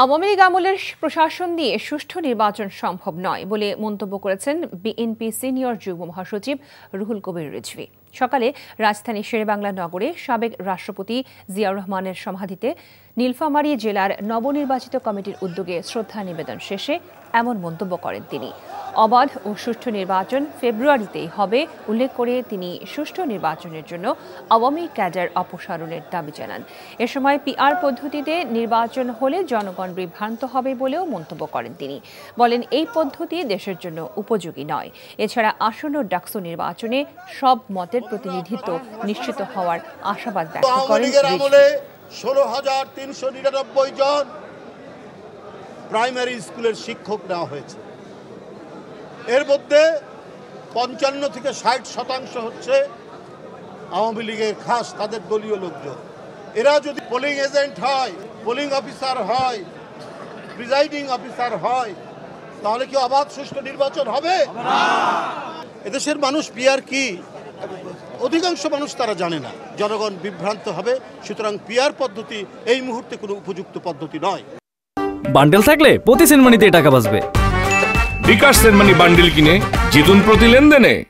আওয়ামী লীগ আমলের প্রশাসন দিয়ে সুষ্ঠু নির্বাচন সম্ভব নয় বলে মন্তব্য করেছেন বিএনপি সিনিয়র যুগ্ম মহাসচিব রুহুল কবির রিজভী। সকালে রাজধানীর শেরেবাংলা নগরে সাবেক রাষ্ট্রপতি জিয়াউর রহমানের সমাধিতে নীলফামারী জেলার নবনির্বাচিত কমিটির উদ্যোগে শ্রদ্ধা নিবেদন শেষে এমন মন্তব্য করেন তিনি। অবাধ ও সুষ্ঠু নির্বাচন ফেব্রুয়ারিতেই হবে উল্লেখ করে তিনি সুষ্ঠু নির্বাচনের জন্য আওয়ামী ক্যাডার অপসারণের দাবি জানান। এ সময় পিআর পদ্ধতিতে নির্বাচন হলে জনগণ বিভ্রান্ত হবে বলেও মন্তব্য করেন তিনি। বলেন, এই পদ্ধতি দেশের জন্য উপযোগী নয়। এছাড়া আসন্ন ডাকসু নির্বাচনে সব মতের প্রতিনিধিত্ব নিশ্চিত হওয়ার আশাবাদ ব্যক্ত করেন। 16,399 জন প্রাইমারি স্কুলের শিক্ষক নেওয়া হয়েছে। এর মধ্যে 55 থেকে 60% হচ্ছে আওয়ামী লীগের খাস তাদের দলীয় লোকজন। এরা যদি পোলিং এজেন্ট হয়, পোলিং অফিসার হয়, প্রিজাইডিং অফিসার হয়, তাহলে কি অবাধ সুষ্ঠু নির্বাচন হবে? এদেশের মানুষ পিআর কি, অধিকাংশ মানুষ তারা জানে না। জনগণ বিভ্রান্ত হবে। সুতরাং পিআর পদ্ধতি এই মুহূর্তে কোনো উপযুক্ত পদ্ধতি নয়। বান্ডেল থাকলে প্রতি সেনমানিতে টাকা বাঁচবে। বিকাশ সেনমানি বান্ডেল কিনে জিতুন প্রতি লেনদেনে।